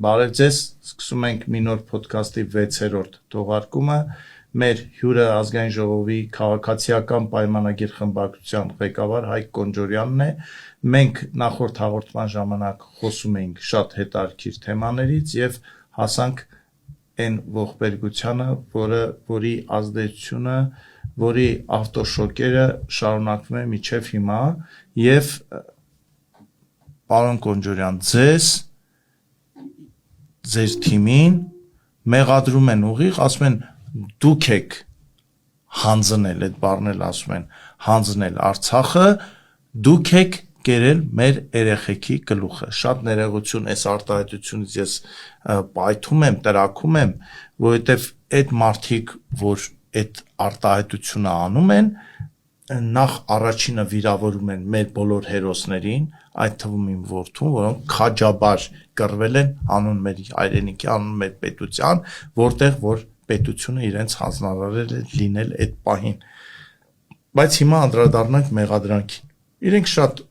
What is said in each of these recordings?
Բարև ձեզ, սկսում ենք մի նոր ոդքասթի 6-րդ թողարկումը։ Մեր հյուրը ազգային ժողովի քաղաքացիական պայմանագիր խմբակցության ղեկավար Հայկ Կոնջորյանն է։ Մենք նախորդ հաղորդման ժամանակ խոսում էինք շատ հետաքրքիր թեմաներից եւ հասանք այն ողբերգությանը, որի ազդեցությունը, որի ավտոշոկերը շարունակվում է մինչև հիմա եւ պարոն Կոնջորյան, ձեր թիմին մեղադրում են ուղիղ, ասում են դուք եք հանձնել, այդ բառն էլ ասում են, հանձնել Արցախը, դուք եք կերել մեր երեխեքի գլուխը։ Շատ ներողություն այս արտահայտությունից ես պայթում եմ, տրակում եմ, որովհետև այդ մարդիկ, որ այդ արտահայտությունը անում են, նախ առաջինը վիրավորում են մեր բոլոր հերոսներին, այդ թվում իմ որդուն, որոնք քաջաբար կռվել են անուն մեր հայրենիքի, անուն մեր պետության, որտեղ որ պետությունը իրենց հանձնարարել է լինել այդ պահին։ Բայց հիմա անդրադառնանք մեղադրանքին։ Իրենք շատ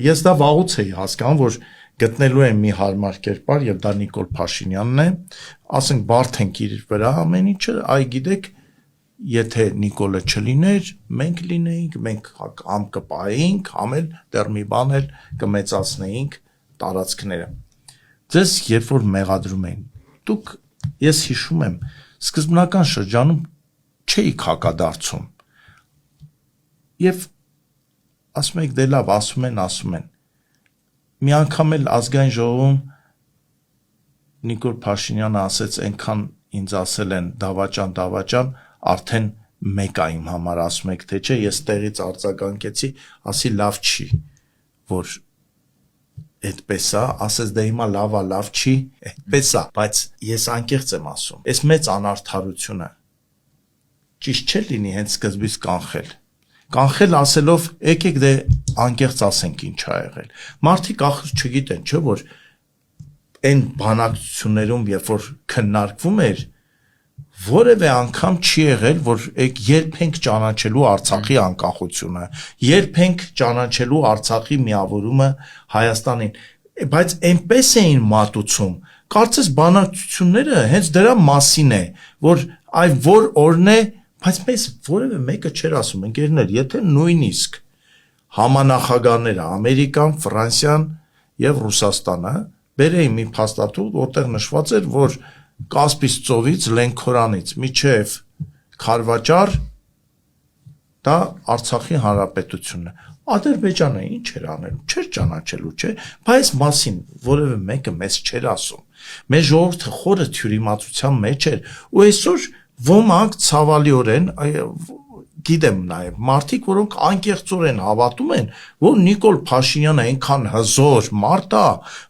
ես դա վաղուց էի հասկանում, որ գտնելու են մի հարմար կերպար եւ դա Նիկոլ Փաշինյանն է, ասենք բարդ ենք իր վրա ամեն ինչը, այ գիտեք, եթե Նիկոլը չլիներ, մենք լինեինք, մենք համ կպահեինք, համ էլ դեռ մի բան էլ կմեծացնեինք տարածքները։ Ձեզ երբ որ մեղադրում էին, դուք ես հիշում եմ, սկզբնական շրջանում չէիք հակադարձում։ Եվ ասում եք դե լավ, ասում են։ Մի անգամ էլ ազգային ժողովում Նիկոլ Փաշինյանը ասեց, այնքան ինձ ասել են դավաճան, արդեն մեկ է իմ համար, ասում եք թե չէ, ես տեղից արձագանքեցի, ասի լավ չի, որ այդպես է, ասես դե հիմա լավ չի, այդպես է, բայց ես անկեղծ եմ ասում, այս մեծ անարդարությունը ճիշտ չէ լինի հենց սկզբից կանխել ասելով, եկեք դե անկեղծ ասենք ինչ ա եղել։ Մարդիկ ախր չգիտեն, չէ՞ որ այն բանակցություններում, երբ որ քննարկվում էր, որևէ անգամ չի եղել, որ երբ ենք ճանաչելու Արցախի անկախությունը, երբ ենք ճանաչելու Արցախի միավորումը Հայաստանին, բայց այնպես էին մատուցում, կարծես բանակցությունները հենց դրա մասին է, որ այ որ օրն է, բայց մեզ որևէ մեկը չէր ասում, ընկերներ, եթե նույնիսկ համանախագահները Ամերիկան, Ֆրանսիան եւ Ռուսաստանը բերեին մի փաստաթուղթ, որտեղ նշված էր, որ Կասպից ծովից Լենքորանից միջև Խարվաճար դա Արցախի հանրապետությունն է։ Ադրբեջանը ինչ էր անելու, չէր ճանաչելու, չէ, բայց մասին որևէ մեկը մեզ չէր ասում։ Մեր ժողովուրդը խորը թյուրիմացության մեջ էր, ու այսօր ոմանք ցավալիորեն գիտեմ նաև մարդիկ, որոնք անկեղծորեն հավատում են, որ Նիկոլ Փաշինյանը այնքան հզոր մարդ է,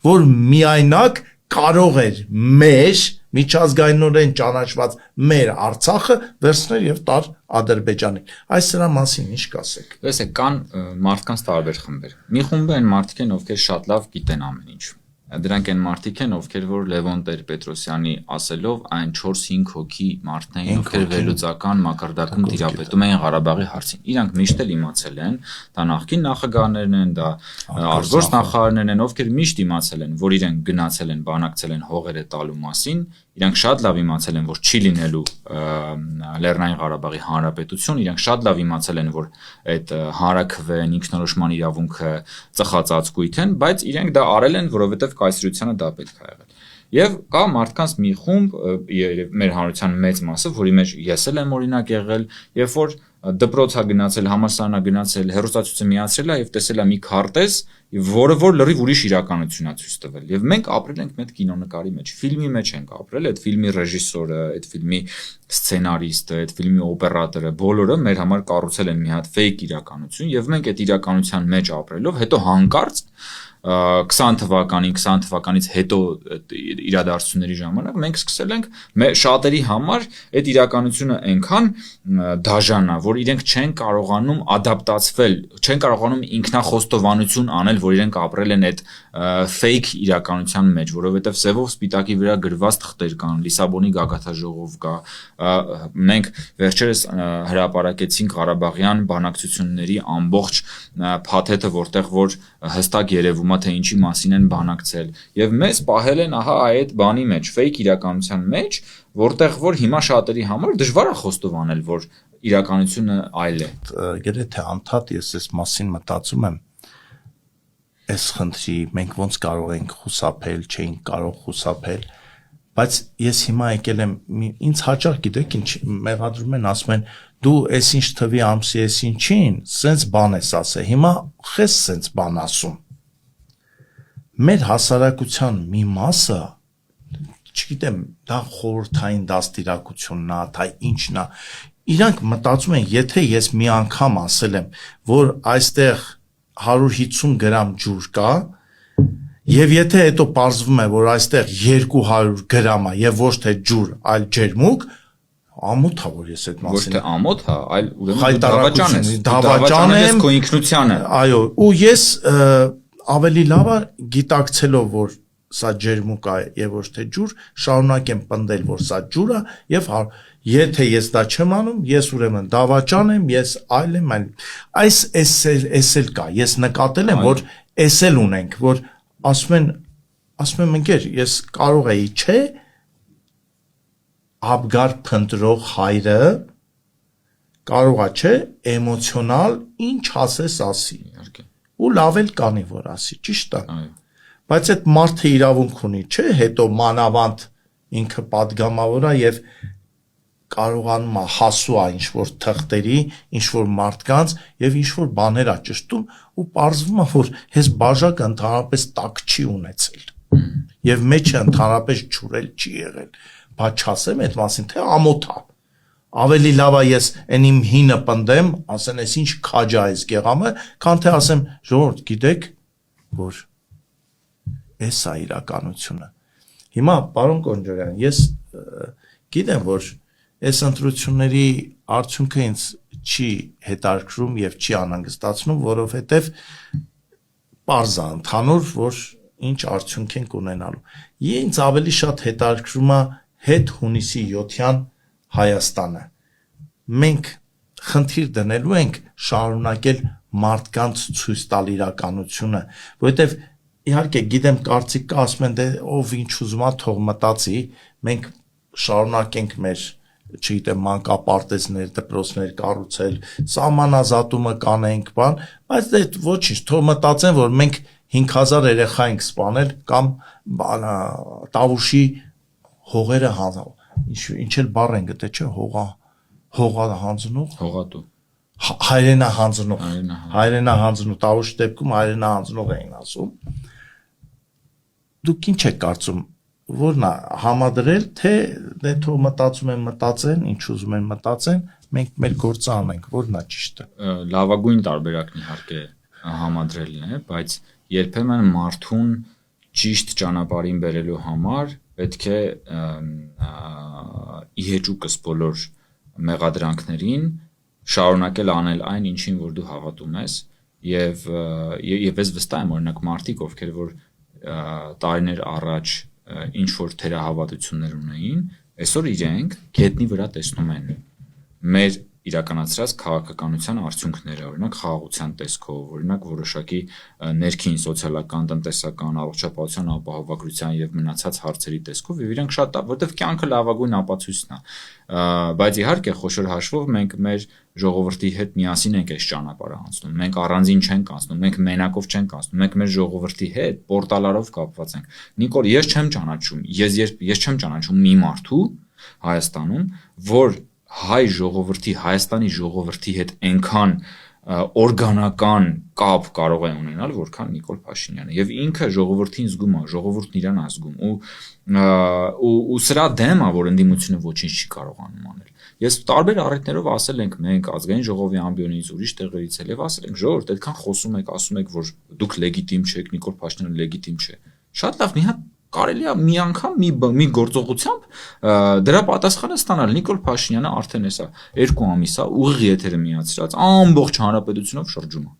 որ միայնակ կարող էր մեր միջազգայինորեն ճանաչված մեր Արցախը վերցնել եւ տալ Ադրբեջանին։ Այս սրա մասին ինչ կասեք։ Տեսեք, կան մարդկանց տարբեր խմբեր։ Մի խումբը այն մարդիկ են, ովքեր շատ լավ գիտեն ամեն ինչ։ Դրանք այն մարդիկ են, ովքեր որ Լևոն Տեր-Պետրոսյանի ասելով այն 4-5 հոգի մարդն էին, ովքեր վերլուծական մակարդակում տիրապետում էին Ղարաբաղի հարցին։ Իրանք միշտ էլ իմացել են, դա նախկին նախագահներն են, դա արտգործ նախարարներն են, ովքեր միշտ իմացել են, որ իրենք գնացել են, բանակցել են հողերը տալու մասին, իրանք շատ լավ իմացել են, որ չի լինելու Լեռնային Ղարաբաղի հանրապետություն, իրանք շատ լավ իմացել են, որ այդ հանրաքվեն ինքնորոշման իրավունքը ծխածածկույթ են, բայց իրենք դա արել են, որովհետև կայսրությանը դա պետք է եղել։ Եվ կա մարդկանց մի խումբ, մեր հանրության մեծ մասը, որի մեջ ես էլ եմ օրինակ եղել, երբ որ դպրոց է գնացել, համալսարան է գնացել, հեռուստացույցը միացրել է եւ տեսել է մի քարտեզ, որը որ լրիվ ուրիշ իրականություն է ցույց տվել։ Եվ մենք ապրել ենք մեր կինոնկարի մեջ, ֆիլմի մեջ ենք ապրել, այդ ֆիլմի ռեժիսորը, այդ ֆիլմի սցենարիստը, այդ ֆիլմի օպերատորը, բոլորը մեր համար կառուցել են մի հատ ֆեյք իրականություն, եւ մենք այդ իրականության մեջ ապրելով, հետո հանկարծ 20 թվականից հետո իրադարձությունների ժամանակ մենք սկսել ենք շատերի համար այդ իրականությունը այնքան դաժան է, որ իրենք չեն կարողանում ադապտացվել, չեն կարողանում ինքնախոստովանություն անել, որ իրենք ապրել են այդ fake իրականության մեջ, որովհետև սևով սպիտակի վրա գրված թղթեր կան, Լիսաբոնի գագաթաժողով կա, մենք վերջերս հրապարակեցինք Ղարաբաղյան բանակցությունների ամբողջ փաթեթը, որտեղ որ հստակ երևում է թե ինչի մասին են բանակցել, եւ մեզ պահել են ահա այդ բանի մեջ, fake իրականության մեջ, որտեղ որ հիմա շատերի համար դժվար է խոստովանել, որ իրականությունը այլ է։ Գրեթե անդադ ես այս մասին մտածում եմ, այս խնդրի մենք ոնց կարող ենք խուսափել, չէինք կարող խուսափել, բայց ես հիմա եկել եմ, ինձ հաճախ գիտեք ինչ մեղադրում են, ասում են դու այս ինչ թվի ամսի այս ինչին, սենց բան ես ասել, հիմա խես սենց բան ասում։ Մեր հասարակության մի մասը, չգիտեմ, դա խորհրդային դաստիարակությունն է, թե ինչն է, իրանք մտածում են, եթե ես մի անգամ ասել եմ, որ այստեղ 150 գրամ ջուր կա, եւ եթե հետո պարզվում է, որ այստեղ 200 գրամ է եւ ոչ թե ջուր, այլ ջերմուկ, ամոթ է, որ ես այդ մասին ոչ թե ամոթ է, այլ ուրեմն դավաճան եմ քո ինքնությանը։ Այո, ու ես ավելի լավ է գիտակցելով, որ սա ջերմուկ է եւ ոչ թե ջուր, շարունակեմ պնդել, որ սա ջուր է եւ եթե ես դա չեմ անում, ես ուրեմն դավաճան եմ, ես այլ եմ, այս էսել կա, ես նկատել եմ, որ էսել ունենք, որ ասում եմ ընկեր, ես կարող էի, չէ, աբգար փնտրող հայրը կարող է, չէ, էմոցիոնալ ինչ ասես ասի։ Ու լավ էլ կանի, որ ասի, ճիշտ է։ Բայց այդ մարդը իրավունք ունի, չէ, հետո մանավանդ ինքը падգամավոր է եւ կարողանում է հասու է ինչ-որ թղթերի, ինչ-որ մարդկանց եւ ինչ-որ բաներ է ճշտում ու պարզվում է, որ հես բաժակը ընդհանրապես տակ չի ունեցել եւ մեջը ընդհանրապես ջուրել չի եղել, բայց չասեմ այդ մասին, թե ամոթ է։ Ավելի լավ է ես այն իմ հինը պնդեմ, ասեն ես ինչ քաջա այս գեղամը, քան թե ասեմ ժողովուրդ գիտեք, որ էս է իրականությունը։ Հիմա պարոն Կոնջարյան, ես գիտեմ, որ այս ընտրությունների արդյունքը ինձ չի հետաքրքրում եւ չի անհանգստացնում, որովհետեւ պարզ է ընդհանուր, որ ինչ արդյունք ենք ունենալու։ Ինձ ավելի շատ հետաքրքրում է հետ հունիսի 7-յան Հայաստանը։ Մենք խնդիր դնելու ենք շարունակել մարդկանց ցույց տալ իրականությունը, որովհետև իհարկե գիտեմ կարծիք կա, ասում են դե ով ինչ ուզում է թող մտածի, մենք շարունակենք մեր, չգիտեմ, մանկապարտեզներ, դպրոցներ կառուցել, սահմանազատումը կանենք, բան, բայց դե ոչինչ, թող մտածեն, որ մենք 5000 երեխա ենք սպանել կամ Տավուշի հողերը ինչ էլ բառ են գտե, չէ, հողա հանձնող, հողատու, հայրենահանձնող, Տավուշի դեպքում հայրենահանձնող էին ասում։ Դուք ինչ եք կարծում, որն է համադրել, թե դե թող մտածում են մտածեն, ինչ ուզում են մտածեն, մենք մեր գործը անենք, որն է ճիշտը։ Լավագույն տարբերակն իհարկե համադրելն է, բայց երբեմն մարդուն ճիշտ ճանապարհին բերելու համար պետք է ի հեճուկս բոլոր մեղադրանքներին շարունակել անել այն, ինչին որ դու հավատում ես, եւ ես վստահ եմ, օրինակ մարդիկ, ովքեր որ տարիներ առաջ ինչ որ թերահավատություններ ունեին, այսօր իրենք գետնի վրա տեսնում են մեր իրականացրած քաղաքականության արդյունքները, օրինակ խաղաղության տեսքով, օրինակ որոշակի ներքին սոցիալական, տնտեսական, առողջապահության ապահովագրության եւ մնացած հարցերի տեսքով, եւ իրենք շատ, որովհետեւ կյանքը լավագույն ապացույցն է, բայց իհարկե խոշոր հաշվով մենք մեր ժողովրդի հետ միասին ենք այս ճանապարհը անցնում, մենք առանձին չենք անցնում, մենք մենակով չենք անցնում, մենք մեր ժողովրդի հետ պորտալարով կապված ենք։ Նիկոլ, ես չեմ ճանաչում մի մարդու Հայաստանում, որ հայ ժողովրդի, Հայաստանի ժողովրդի հետ այնքան օրգանական կապ կարող է ունենալ, որքան Նիկոլ Փաշինյանը, եւ ինքը ժողովրդին զգում է, ժողովուրդն իրան է զգում ու սրա դեմ է, որ ընդդիմությունը ոչինչ չի կարողանում անել։ Ես տարբեր առիթներով ասել ենք մենք ազգային ժողովի ամբիոնից ուրիշ տեղերից էլ եւ ասել ենք ժողովուրդ, այդքան խոսում եք, ասում եք, որ դուք լեգիտիմ չեք, Նիկոլ Փաշինյանը լեգիտիմ չէ։ Շատ լավ, մի հատ կարելի է մի անգամ մի գործողությամբ դրա պատասխանը ստանալ։ Նիկոլ Փաշինյանը արդեն էսա 2 ամիս է ուղիղ եթերը միացրած ամբողջ հանրապետությունով շրջում է։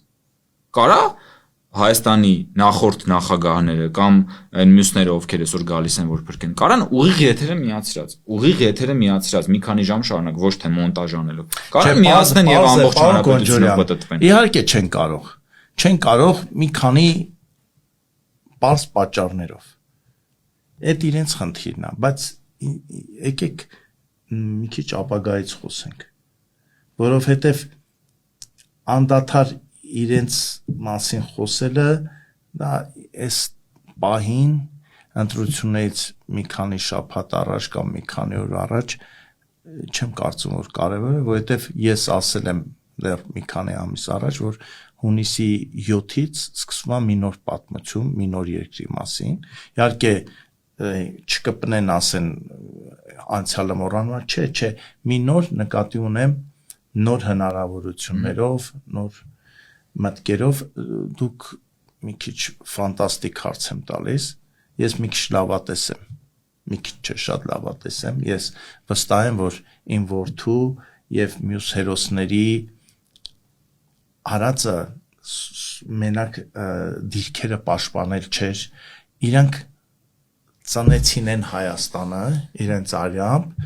Կարա Հայաստանի նախորդ նախագահները կամ այն մյուսները, ովքեր այսօր գալիս են որ փրկեն, կարան ուղիղ եթերը միացրած մի քանի ժամ շարունակ, ոչ թե մոնտաժ անելով։ Կարան միացնեն եւ ամբողջ հանրապետությունը պատտվեն։ Իհարկե չեն կարող մի քանի բարձ պատճառներով։ Այդ իրենց խնդիրն է, բայց եկեք մի քիչ ապագայից խոսենք, որովհետեւ անդադար իրենց մասին խոսելը դա այս պահին ընտրություններից մի քանի շաբաթ առաջ կամ մի քանի օր առաջ չեմ կարծում որ կարևոր է, որովհետև ես ասել եմ դեռ մի քանի ամիս առաջ, որ հունիսի 7-ից սկսվում է մի նոր պատմություն, մի նոր երկրի մասին։ Իհարկե չկպնեն ասեն անցյալը մոռանալ, չէ, մի նոր նկատի ունեմ նոր հնարավորություններով, նոր մտքերով դուք մի քիչ ֆանտաստիկ հարց եմ տալիս, ես մի քիչ լավատես եմ, մի քիչ չէ շատ լավատես եմ, ես վստահ եմ, որ իմ որդու եւ մյուս հերոսների արածը մենակ դիրքերը պաշտպանել չէր, իրանք ծնեցին են Հայաստանը իրենց արյամբ,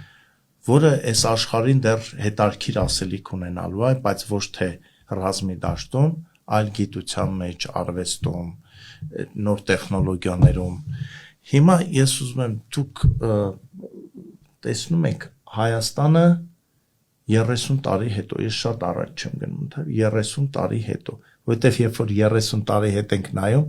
որը այս աշխարհին դեռ հետարքիր ասելիք ունենալու է, բայց ոչ թե ռազմի դաշտում, այլ գիտության մեջ, արվեստում, նոր տեխնոլոգիաներում։ Հիմա ես ուզում եմ դուք տեսնում եք Հայաստանը 30 տարի հետո, ես շատ առաջ չեմ գնում, 30 տարի հետո, որովհետև երբ որ 30 տարի հետ ենք նայում,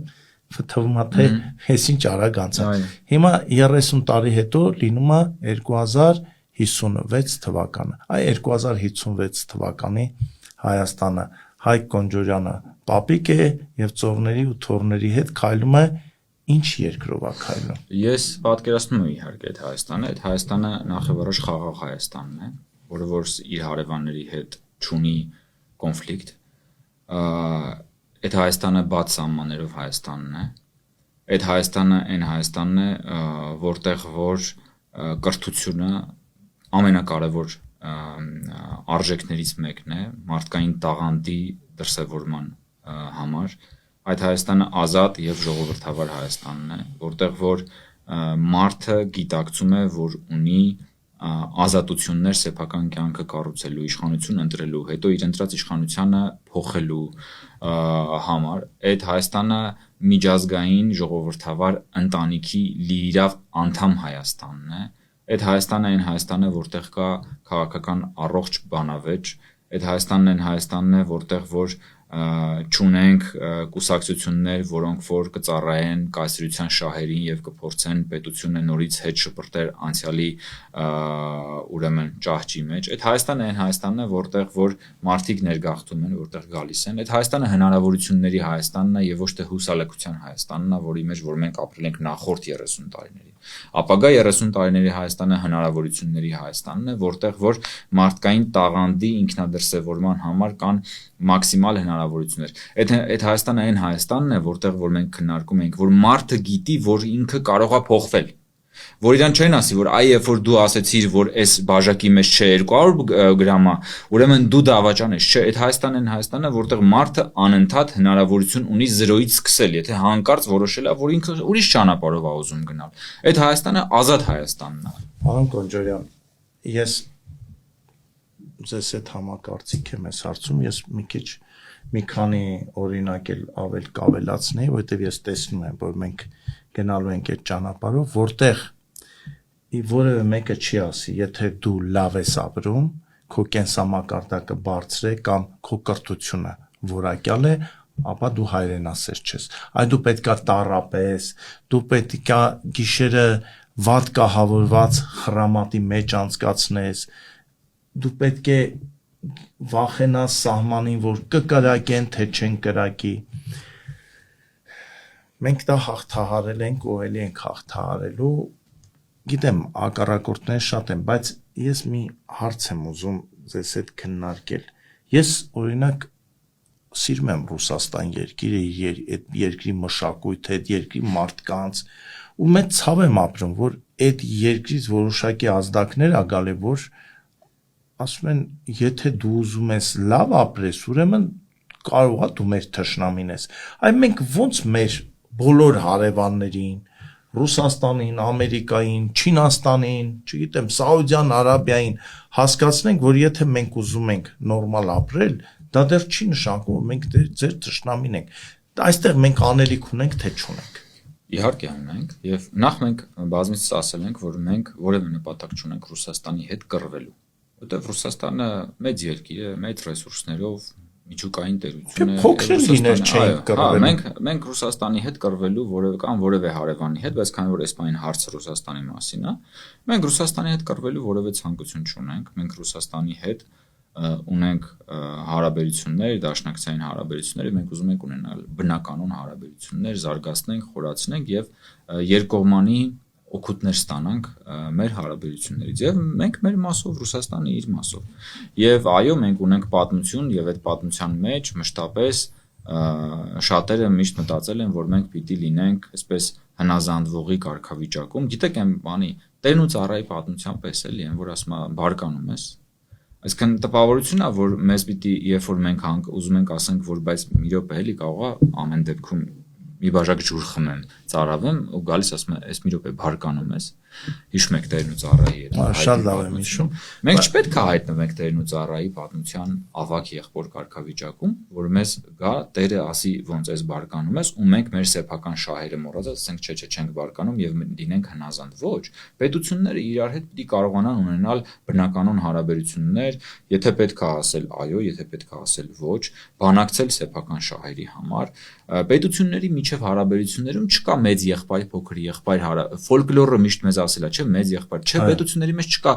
թվում է թե հես ինչ արագ անցավ։ Հիմա 30 տարի հետո լինում է 2056 թվականը։ Այ 2056 թվականի Հայաստանը Հայկ Կոնջորյանը պապիկ է եւ ծովների ու թորների հետ քայլում է ինչ երկրով է քայլում։ Ես պատկերացնում եմ իհարկե այդ Հայաստանը նախ եւ առաջ խաղաղ Հայաստանն է, որը որ իր հարևանների հետ չունի կոնֆլիկտ։ Այդ Հայաստանը բաց սահմաններով Հայաստանն է։ Այդ Հայաստանը այն Հայաստանն է, որտեղ որ կրթությունը ամենակարևոր արժեքներից մեկն է մարդկային տաղանդի դրսևորման համար։ Այդ Հայաստանը ազատ եւ ժողովրդավար Հայաստանն է, որտեղ որ մարդը գիտակցում է, որ ունի ազատություններ սեփական կյանքը կառուցելու, իշխանություն ընտրելու, հետո իր ընտրած իշխանությանը փոխելու համար։ Այդ Հայաստանը միջազգային ժողովրդավար ընտանիքի լիիրավ անդամ Հայաստանն է։ Այդ Հայաստանը այն Հայաստանն է, որտեղ կա քաղաքական առողջ բանավեճ, այդ Հայաստանն այն Հայաստանն է, որտեղ որ չունենք կուսակցություններ, որոնք որ կծառայեն կայսրության շահերին եւ կփորձեն պետությունը նորից հետ շպրտել անցյալի ուրեմն ճահճի մեջ։ Այդ Հայաստանը այն Հայաստանն է, որտեղ որ մարդիկ ներգաղթում են, որտեղ գալիս են։ Այդ Հայաստանը հնարավորությունների Հայաստանն է եւ ոչ թե հուսալքության Հայաստանն է, որի մեջ որ մենք ապրել ենք նախորդ 30 տարիների։ Ապագա 30 տարիների Հայաստանը հնարավորությունների Հայաստանն է, որտեղ որ մարդկային տաղանդի ինքնադրսևորման համար կան մաքսիմալ հնարավորություններ։ Այդ Հայաստանը այն Հայաստանն է, որտեղ որ մենք քննարկում ենք, որ մարդը գիտի, որ ինքը կարող է փոխվել։ Որ իրան չեն ասի, որ այ երբ որ դու ասեցիր, որ այս բաժակի մեջ չէ 200 գրամա, ուրեմն դու դավաճան ես։ Չէ, այդ Հայաստանն այն Հայաստանն է, որտեղ մարդը անընդհատ հնարավորություն ունի 0-ից սկսել, եթե հանկարծ որոշել է, որ ինքը ուրիշ ճանապարհով է ուզում գնալ։ Այդ Հայաստանը ազատ Հայաստանն է։ Պարոն Կոնջորյան, ես ձեզ հետ համակարծիք եմ այս հարցում, ես մի քանի օրինակ էլ ավել կավելացնեի, որովհետև ես տեսնում եմ, որ մենք գնալու ենք այդ ճանապարհով, որտեղ որևէ մեկը չի ասի, եթե դու լավ ես ապրում, քո կենսամակարդակը բարձր է կամ քո կրթությունը որակյալ է, ապա դու հայրենասեր չես։ Այ դու պետքա տառապես, դու պետքա գիշերը վատ կահավորված խրամատի մեջ անցկացնես, դու պետք է վախենաս սահմանին, որ կկրակեն, թե չեն կրակի։ Մենք դա հաղթահարել ենք ու ելի ենք հաղթահարելու, գիտեմ, հակառակորդներ շատ են, բայց ես մի հարց եմ ուզում ձեզ հետ քննարկել։ Ես օրինակ սիրում եմ Ռուսաստան երկիրը, այդ երկրի մշակույթը, այդ երկրի մարդկանց, ու մեծ ցավ եմ ապրում, որ այդ երկրից որոշակի ազդակներ ա գալի, որ ասում են, եթե դու ուզում ես լավ ապրես, ուրեմն կարող է դու մեր թշնամին ես։ Այ մենք ոնց մեր բոլոր հարևաններին, Ռուսաստանին, Ամերիկային, Չինաստանին, չգիտեմ, Սաուդյան Արաբիային հասկացնենք, որ եթե մենք ուզում ենք նորմալ ապրել, դա դեռ չի նշանակում, որ մենք ձեր թշնամին ենք։ Այստեղ մենք անելիք ունենք, թե չունենք։ Իհարկե ունենք, եւ նախ մենք բազմիցս ասել ենք, որ մենք որևէ նպատակ չունենք Ռուսաստանի հետ կռվելու, որտեղ Ռուսաստանը մեծ երկիր է, մեծ ռեսուրսներով, միջուկային տերություն է։ Փոքր լիներ չէին կռվելու։ Մենք Ռուսաստանի հետ կռվելու որևէ հարևանի հետ, բայց քանի որ այսպայն հարցը Ռուսաստանի մասին է, մենք Ռուսաստանի հետ կռվելու որևէ ցանկություն չունենք։ Մենք Ռուսաստանի հետ ունենք հարաբերություններ, դաշնակցային հարաբերություններ, մենք ուզում ենք ունենալ բնականon հարաբերություններ, զարգացնենք, խորացնենք եւ երկկողմանի օգուտներ ստանանք մեր հարաբերություններից եւ մենք մեր մասով Ռուսաստանը իր մասով եւ այո մենք ունենք պատմություն եւ այդ պատմության մեջ մշտապես շատերը միշտ մտածել են որ մենք պիտի լինենք այսպես հնազանդվողի կարգավիճակում գիտեք այն բանի տերն ու ծառայի պատմության պես էլի են որ ասում բարկանում ես այսքան տպավորություն է որ մեզ պիտի երբ որ մենք ուզում ենք ասենք որ բայց մի րոպե էլի կարող է ամեն դեպքում մի բաժակ ջուր խմեմ, ծառավեմ ու գալիս ասում եմ, «Էս մի րոպե բարկանում ես»։ Հիշում եք Տերն ու ծառայի հետ։ Շատ լավ եմ հիշում։ Մենք չպետք է հայտնվենք Տերն ու ծառայի պատմության ավակ եղբոր կարգավիճակում, որ մեզ գա Տերը ասի ոնց էս բարկանում ես ու մենք մեր սեփական շահերը մոռացած ասենք չէ, չենք բարկանում եւ լինենք հնազանդ։ Ոչ, պետությունները իրար հետ պիտի կարողանան ունենալ բնականon հարաբերություններ, եթե պետք է ասել այո, եթե պետք է ասել ոչ, բանակցել սեփական շահերի համար։ Պետությունների միջև հարաբերություններում չկա մեծ եղբայր, փոքր եղբայր ֆոլկլորը միշտ մեզ ասել է, չէ, մեծ եղբայր, չէ, պետությունների մեջ չկա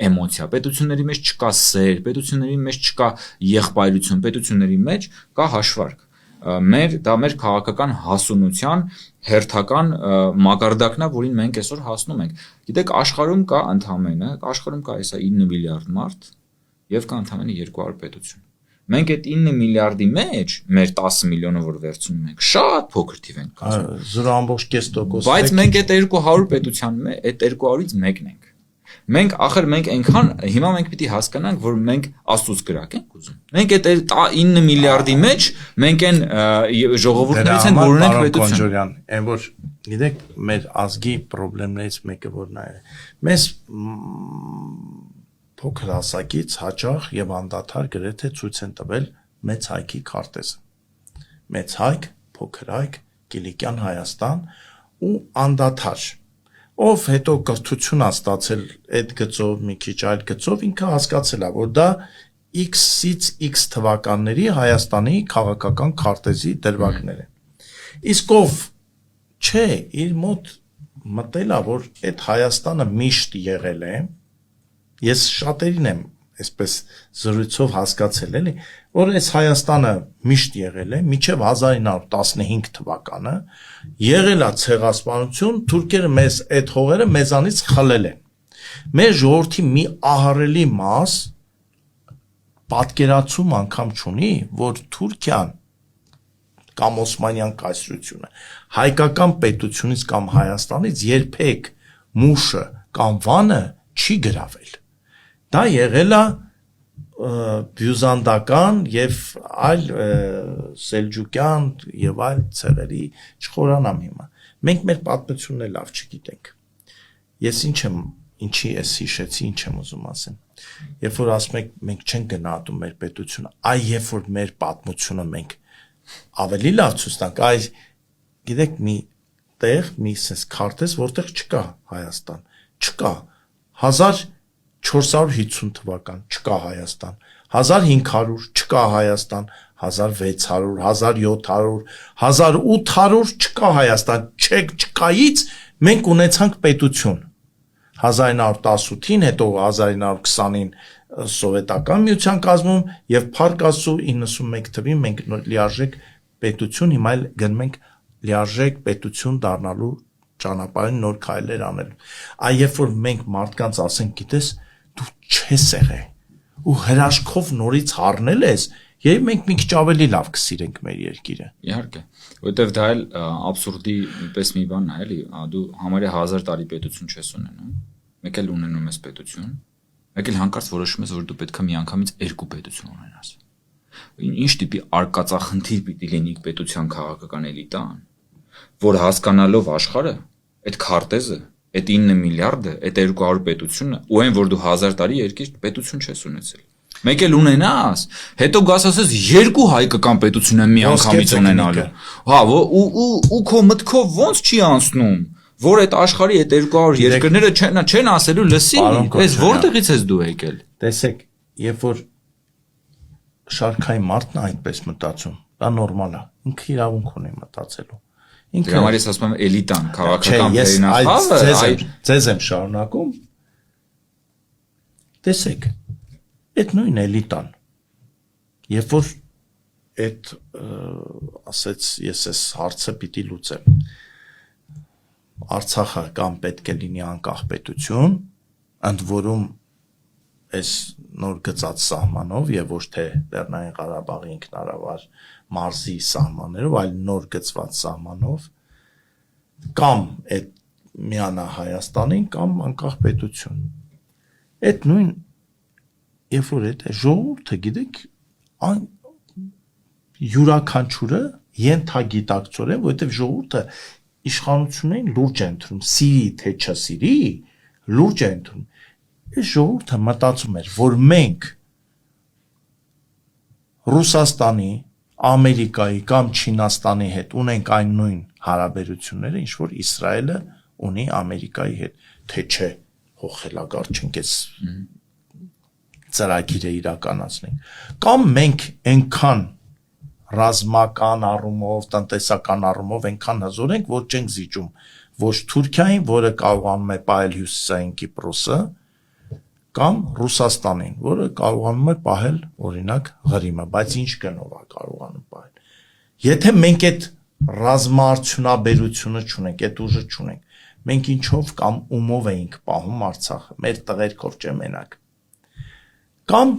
էմոցիա, պետությունների մեջ չկա սեր, պետությունների մեջ չկա եղբայրություն, պետությունների մեջ կա հաշվարկ։ Դա մեր քաղաքական հասունության հերթական մակարդակն է, որին մենք այսօր հասնում ենք։ Գիտեք, աշխարհում կա ընդամենը, աշխարհում կա հեսա 9 միլիարդ մարդ եւ կա ընդամենը 200 պետություն։ Մենք այդ 9 միլիարդի մեջ մեր 10 միլիոնը որ վերցնում ենք, շատ փոքր թիվ ենք կազմում։ 0.5%։ Բայց մենք այդ 200 պետության այդ 200-ից մեկն ենք։ Մենք այնքան հիմա մենք պիտի հասկանանք, որ մենք Աստծուց գրակ ենք ուզում։ Մենք այդ 9 միլիարդի մեջ մենք այն ժողովուրդներից են, որ ունենք պետություն։ Այն որ գիտեք, մեր ազգի խնդիրներից մեկը որն է։ Մեզ փոքր հասակից հաճախ եւ անդադար գրեթե ցույց են տվել մեծ հայքի քարտեզը։ Մեծ հայք, փոքր հայք, Կիլիկյան Հայաստան ու անդադար ով հետո կրթություն է ստացել այդ գծով, մի քիչ այլ գծով, ինքը հասկացել է, որ դա X-ից X թվականների Հայաստանի քաղաքական քարտեզի դրվագներ են։ Իսկ ով չէ, իր մոտ մտել է, որ այդ Հայաստանը միշտ եղել է, ես շատերին եմ այսպես զրույցով հասկացել էլի, որ այս Հայաստանը միշտ եղել է, մինչև 1915 թվականը եղել է ցեղասպանություն, թուրքերը մեզ այդ հողերը մեզանից խլել են։ Մեր ժողովրդի մի ահռելի մաս պատկերացում անգամ չունի, որ Թուրքիան կամ Օսմանյան կայսրությունը հայկական պետությունից կամ Հայաստանից երբեք մուշը կամ վանը չի գրավել։ Դա եղել է բյուզանդական եւ այլ սելջուկյան եւ այլ ցեղերի չխորանամ հիմա։ Մենք մեր պատմությունն էլ լավ չգիտենք։ Ես ինչի ես հիշեցի, ինչ եմ ուզում ասեմ։ Երբ որ ասում եք մենք չենք գնահատում մեր պետությունը, այ երբ որ մեր պատմությունը մենք ավելի լավ ցույց տանք, այ գիտեք մի տեղ, մի sense քարտեզ, որտեղ չկա Հայաստան, չկա 1450 թվական չկա Հայաստան, 1500 չկա Հայաստան, 1600, 1700, 1800 չկա Հայաստան, չկայից մենք ունեցանք պետություն։ 1918-ին, հետո 1920-ին սովետական միության կազմում եւ Փառք Աստծո 91 թվին մենք լիարժեք պետություն, հիմա էլ գնում ենք լիարժեք պետություն դառնալու ճանապարհին նոր քայլեր անելու։ Այ երբ որ մենք մարդկանց ասենք, գիտես, դու չես եղել ու հրաշքով նորից հառնել ես, եւ մենք մի քիչ ավելի լավ կսիրենք մեր երկիրը։ Իհարկե, որովհետեւ դա էլ աբսուրդի պես մի բան է, էլի, դու համարյա 1000 տարի պետություն չես ունենում, մեկ էլ ունենում ես պետություն, մեկ էլ հանկարծ որոշում ես, որ դու պետք է միանգամից երկու պետություն ունենաս։ Ինչ տիպի արկածախնդիր պիտի լինի պետության քաղաքական էլիտան, որ հասկանալով աշխարհը, այդ քարտեզը, այդ 9 միլիարդը, այդ 200 պետությունը, ու այն որ դու 1000 տարի երկիր պետություն չես ունեցել։ Մեկ էլ ունենաս, հետո գաս ասես երկու հայ կկան պետությունը մի անգամից ունենալու։ Հա, ու քո մտքով ոնց չի անցնում, որ այդ աշխարհի այդ 200 երկրները չեն ասելու լսի, այս որտեղից ես դու եկել։ Տեսեք, երբ որ շարքային մարդն այդպես մտածում, դա նորմալ է, ինքը իրավունք ունի մտածելու։ Դրա համար ես ասում եմ էլիտան, քաղաքական վերնախավը, ձեզ եմ շարունակում։ Տեսեք, այդ նույն էլիտան, երբ որ այդ ասեց ես այս հարցը պիտի լուծեմ, Արցախը կամ պետք է լինի անկախ պետություն, ընդ որում այս նոր գծած սահմանով եւ ոչ թե Լեռնային Ղարաբաղի ինքնարավար մարզի սահմաններով, այլ նոր գծված սահմանով, կամ այդ միանա Հայաստանին կամ անկախ պետություն։ Այդ նույն երբ որ այդ ժողովուրդը գիտեք յուրաքանչյուրը ենթագիտակցորեն, որովհետեւ ժողովուրդը իշխանություններին լուրջ է ընտրում, սիրի թե չսիրի, լուրջ է ընտրում։ Այս ժողովուրդը մտածում էր, որ մենք Ռուսաստանի, Ամերիկայի կամ Չինաստանի հետ ունենք այն նույն հարաբերությունները, ինչ որ Իսրայելը ունի Ամերիկայի հետ, թե չէ, հոխելագար չենք այս ծրագիրը իրականացնենք։ Կամ մենք այնքան ռազմական առումով, տնտեսական առումով այնքան հզոր ենք, որ չենք զիջում ոչ Թուրքիային, որը կարողանում է պահել հյուսիսային Կիպրոսը, կամ Ռուսաստանին, որը կարողանում է պահել օրինակ Ղրիմը, բայց ինչ գնով է կարողանում պահել։ Եթե մենք այդ ռազմաարդյունաբերությունը չունենք, այդ ուժը չունենք, մենք ինչով կամ ումով էինք պահում Արցախը, մեր տղերքով չէ մենակ։ Կամ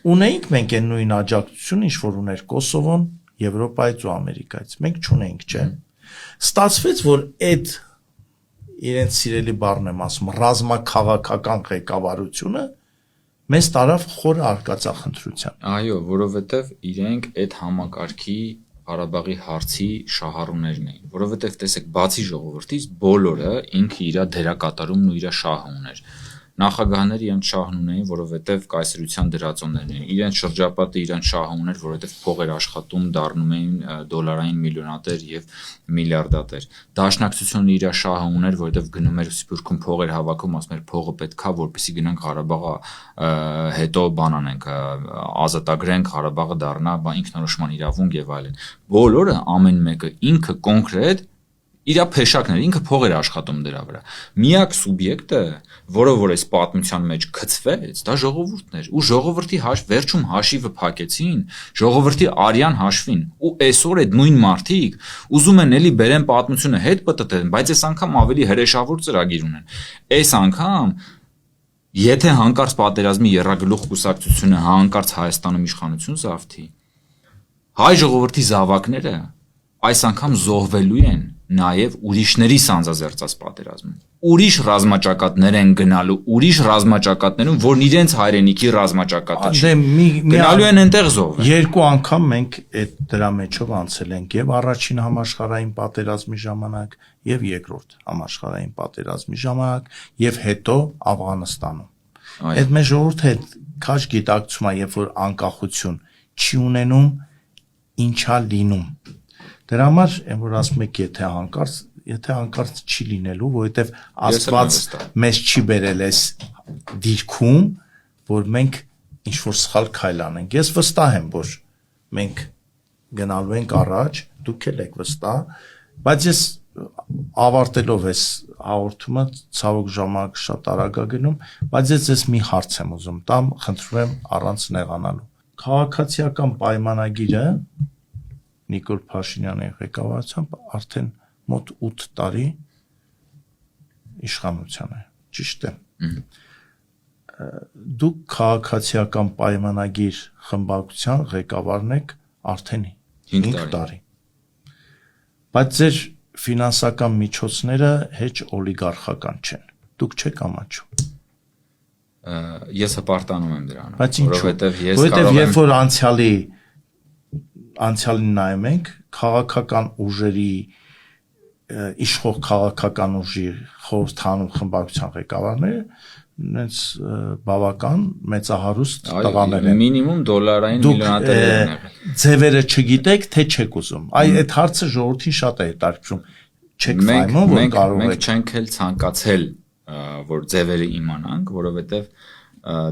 ունեինք մենք այն նույն աջակցությունը, ինչ որ ուներ Կոսովոն, Եվրոպայից ու Ամերիկայից, մենք չունեինք, չէ։ Ստացվեց, որ այդ իրենց սիրելի բառն եմ ասում, ռազմաքաղաքական ղեկավարությունը մեզ տարավ խորը արկածախնդրության։ Այո, որովհետև իրենք այդ համակարգի Ղարաբաղի հարցի շահառուներն էին, որովհետև տեսեք, բացի ժողովրդից բոլորը ինքը իր դերակատարումն ու իր շահը ուներ։ Նախագահները իրենց շահն ունեին, որովհետև կայսրության դրածոներն էին։ Իրենց շրջապատը իրենց շահը ուներ, որովհետև փող էր աշխատում, դառնում էին դոլարային միլիոնատեր եւ միլիարդատեր։ Դաշնակցությունը իր շահը ուներ, որովհետև գնում էր Սփյուռքում փող էր հավաքում, ասում էր փողը պետքա, որպեսզի գնանք Ղարաբաղը հետո բան անենք, ազատագրենք, Ղարաբաղը դառնա ինքնորոշման իրավունք եւ այլն։ Բոլորը ամեն մեկը ինքը կոնկրետ իր փեշակն էր, ինքը փող էր աշխատում դրա վրա։ Միակ սուբյեկտը, որը որ այս պատմության մեջ գծվեց, դա ժողովուրդն էր, ու ժողովրդի վերջում հաշիվը փակեցին, ժողովրդի արյան հաշվին, ու այսօր այդ նույն մարդիկ ուզում են էլի բերեն պատմությունը հետ պտտեն, բայց այս անգամ ավելի հրեշավոր ծրագիր ունեն։ Այս անգամ եթե հանկարծ պատերազմի եռագլուխ կուսակցությունը հանկարծ Հայաստանում իշխանություն զավթի, հայ ժողովրդի զավակները այս անգամ զոհվելու են նաև ուրիշների սանձազերծած պատերազմում։ Ուրիշ ռազմաճակատներ են գնալու, ուրիշ ռազմաճակատներում, որն իրենց հայրենիքի ռազմաճակատը չի։ Գնալու են այնտեղ զոհվել։ Երկու անգամ մենք այդ դրա մեջով անցել ենք եւ առաջին համաշխարհային պատերազմի ժամանակ եւ երկրորդ համաշխարհային պատերազմի ժամանակ եւ հետո Աֆղանստանում։ Այդ մեր ժողովուրդը քաջ գիտակցում է, երբ որ անկախություն չի ունենում, ինչա լինում։ Դրա համար եմ որ ասում եք եթե հանկարծ չի լինելու, որովհետև Աստված մեզ չի բերել այս դիրքում, որ մենք ինչ որ սխալ քայլ անենք։ Ես վստահ եմ, որ մենք գնալու ենք առաջ, դուք էլ եք վստահ, բայց ես ավարտելով այս հաղորդումը ցավոք ժամանակը շատ արագ է գնում, բայց ես մի հարց եմ ուզում տամ, խնդրում եմ առանց նեղանալու։ Քաղաքացիական պայմանագիրը Նիկոլ Փաշինյանի ղեկավարությամբ արդեն մոտ 8 տարի իշխանության է, ճիշտ է։ Դուք քաղաքացիական պայմանագիր խմբակցության ղեկավարն եք արդեն 5 տարի։ Բայց ձեր ֆինանսական միջոցները հեչ օլիգարխական չեն։ Դուք չեք ամաչում։ Ես հպարտանում եմ դրանով, որովհետև երբ որ անցյալի անցյալին նայում ենք, քաղաքական ուժերի իշխող քաղաքական ուժի խորհրդանու խմբակցության ղեկավարները նենց բավական մեծահարուստ տղաներ են։ Մինիմում դոլարային միլիոնատերներ են եղել։ Ձևերը չգիտեք, թե չեք ուզում։ Այդ հարցը ժողովրդին շատ է հետաքրքրում։ Չեք ֆայմում, որ կարող եք։ Մենք չենք էլ ցանկացել, որ ձևերը իմանանք, որովհետև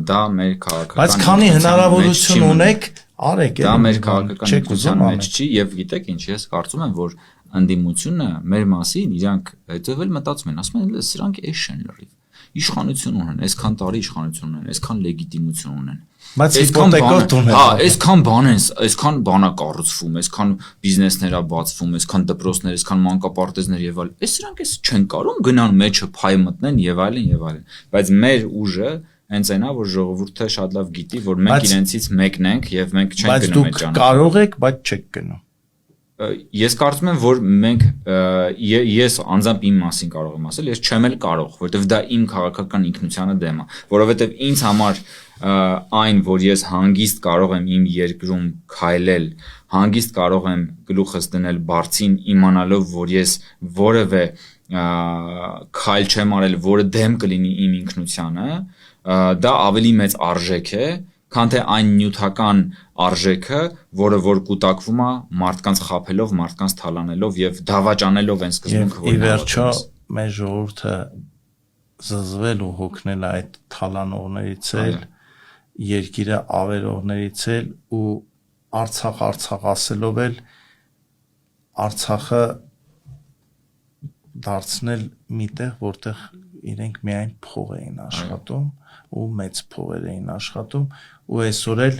դա մեր քաղաքական Բայց քանի հնարավորություն ունեք, արեք։ Դա մեր քաղաքական ինքնության մեջ չի եւ գիտեք ինչ, ես կարծում եմ, որ ընդդիմությունը մեր մասին իրանք հետո էլ մտածում են, ասում են, սրանք էշ են լրիվ։ Իշխանություն ունեն, այսքան տարի իշխանություն ունեն, այսքան լեգիտիմություն ունեն։ Բայց հիպոթեկոտ ունեն։ Հա, այսքան բան են, այսքան բան է կառուցվում, այսքան բիզնեսներ է բացվում, այսքան դպրոցներ, այսքան մանկապարտեզներ եւ այլն։ Այս սրանք էս չեն կարող գնան մեջը փայ մտնեն եւ այլն եւ այլն։ Բայց մեր ուժը հենց այնա, որ ժողովուրդը շատ լավ գիտի, որ մենք իրենցից մեկն ենք եւ մենք չենք գնում այդ ճանապարհը։ Բայց դուք կարող եք, բայց չեք գնում։ Ես կարծում եմ, որ մենք ես անձամբ իմ մասին կարող եմ ասել, ես չեմ էլ կարող, որովհետև դա իմ քաղաքական ինքնությանը դեմ է, որովհետև ինձ համար այն, որ ես հանգիստ կարող եմ իմ երկրում քայլել, հանգիստ կարող եմ գլուխս դնել բարձին, իմանալով, որ ես որևէ քայլ չեմ արել, որը դեմ կլինի իմ ինքնությանը, դա ավելի մեծ արժեք է, քան թե այն նյութական արժեքը, որը որ կուտակվում է մարդկանց խաբելով, մարդկանց թալանելով եւ դավաճանելով այն սկզբունքը, որ ի վերջո մեր ժողովուրդը զզվել ու հոգնել այդ թալանողներից էլ, երկիրը ավերողներից էլ ու Արցախ ասելով էլ Արցախը դարձնել միտեղ, որտեղ իրենք միայն փող էին աշխատում ու մեծ փողեր էին աշխատում ու այսօր էլ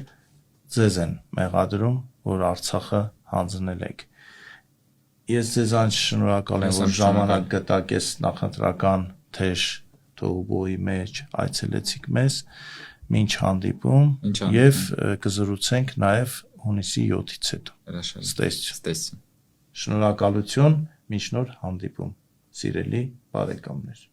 ձեզ են մեղադրում, որ Արցախը հանձնել եք։ Ես ձեզանից շնորհակալ եմ, որ ժամանակ գտաք այս նախընտրական թեժ թողուբոյի մեջ այցելեցիք մեզ, մինչ հանդիպում եւ կզրուցենք նաեւ հունիսի 7-ից հետո։ Ստեսություն։ Շնորհակալություն, մինչ նոր հանդիպում, սիրելի բարեկամներ։